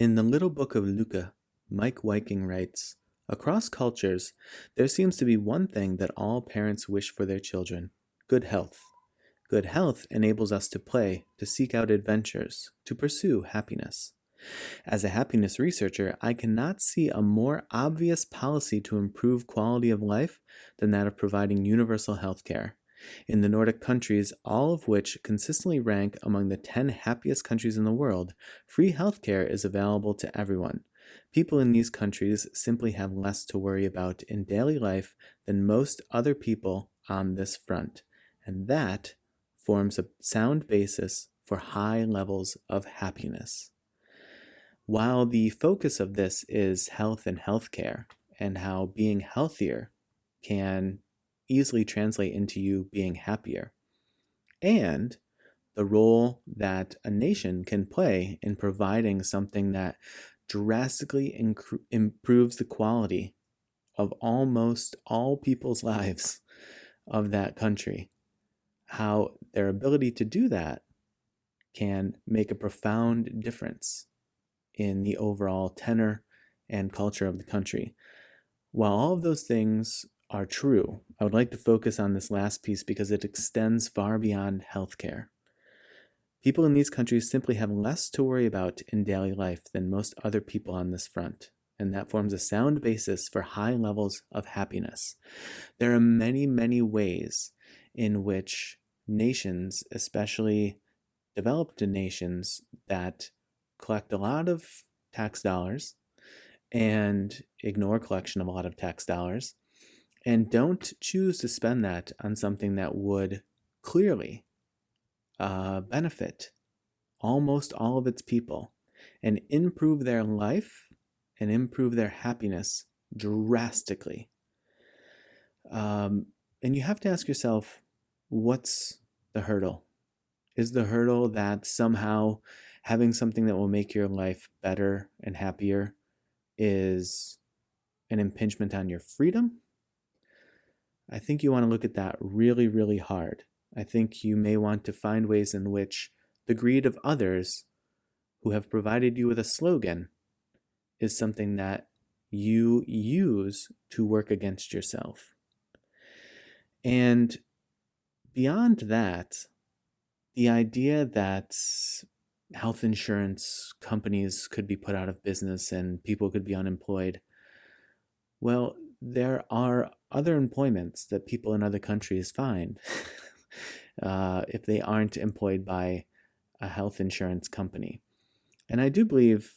In the little book of Lykke, Meik Wiking writes, "Across cultures, there seems to be one thing that all parents wish for their children: good health. Good health enables us to play, to seek out adventures, to pursue happiness. As a happiness researcher, I cannot see a more obvious policy to improve quality of life than that of providing universal health care. In the Nordic countries, all of which consistently rank among the 10 happiest countries in the world, free healthcare is available to everyone. People in these countries simply have less to worry about in daily life than most other people on this front, and that forms a sound basis for high levels of happiness." While the focus of this is health and healthcare, and how being healthier can easily translate into you being happier, and the role that a nation can play in providing something that drastically improves the quality of almost all people's lives of that country, how their ability to do that can make a profound difference in the overall tenor and culture of the country. While all of those things are true, I would like to focus on this last piece because it extends far beyond healthcare. People in these countries simply have less to worry about in daily life than most other people on this front, and that forms a sound basis for high levels of happiness. There are many, many ways in which nations, especially developed nations that collect a lot of tax dollars and ignore collection of a lot of tax dollars and don't choose to spend that on something that would clearly benefit almost all of its people and improve their life and improve their happiness drastically. And you have to ask yourself, what's the hurdle? Is the hurdle that somehow having something that will make your life better and happier is an impingement on your freedom? I think you want to look at that really, really hard. I think you may want to find ways in which the greed of others who have provided you with a slogan is something that you use to work against yourself. And beyond that, the idea that health insurance companies could be put out of business and people could be unemployed, well, there are other employments that people in other countries find if they aren't employed by a health insurance company. And I do believe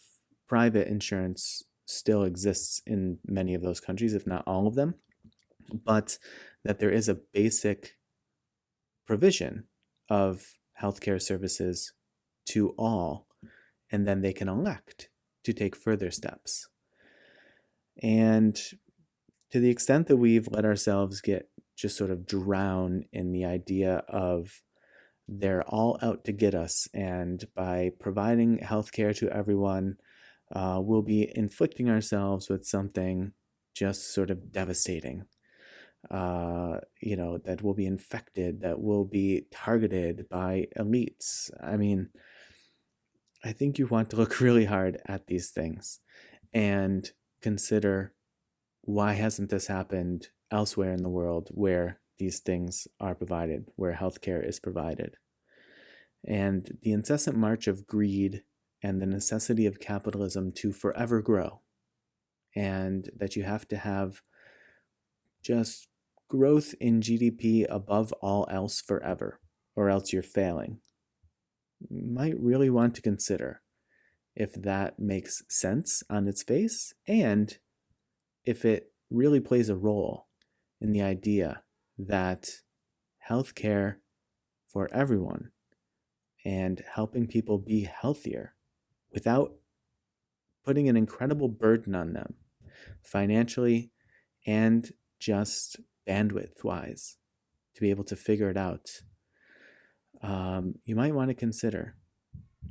private insurance still exists in many of those countries, if not all of them, but that there is a basic provision of healthcare services to all, and then they can elect to take further steps. And to the extent that we've let ourselves get just sort of drown in the idea of they're all out to get us, and by providing healthcare to everyone, we'll be inflicting ourselves with something just sort of devastating. That will be infected, that will be targeted by elites. I mean, I think you want to look really hard at these things and consider, why hasn't this happened elsewhere in the world where these things are provided, where healthcare is provided? And the incessant march of greed and the necessity of capitalism to forever grow, and that you have to have just growth in GDP above all else forever, or else you're failing. You might really want to consider if that makes sense on its face, and if it really plays a role in the idea that healthcare for everyone and helping people be healthier without putting an incredible burden on them financially and just bandwidth-wise to be able to figure it out, you might want to consider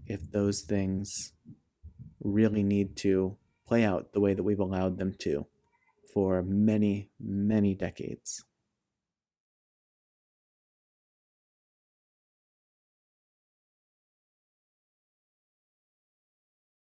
if those things really need to play out the way that we've allowed them to for many, many decades.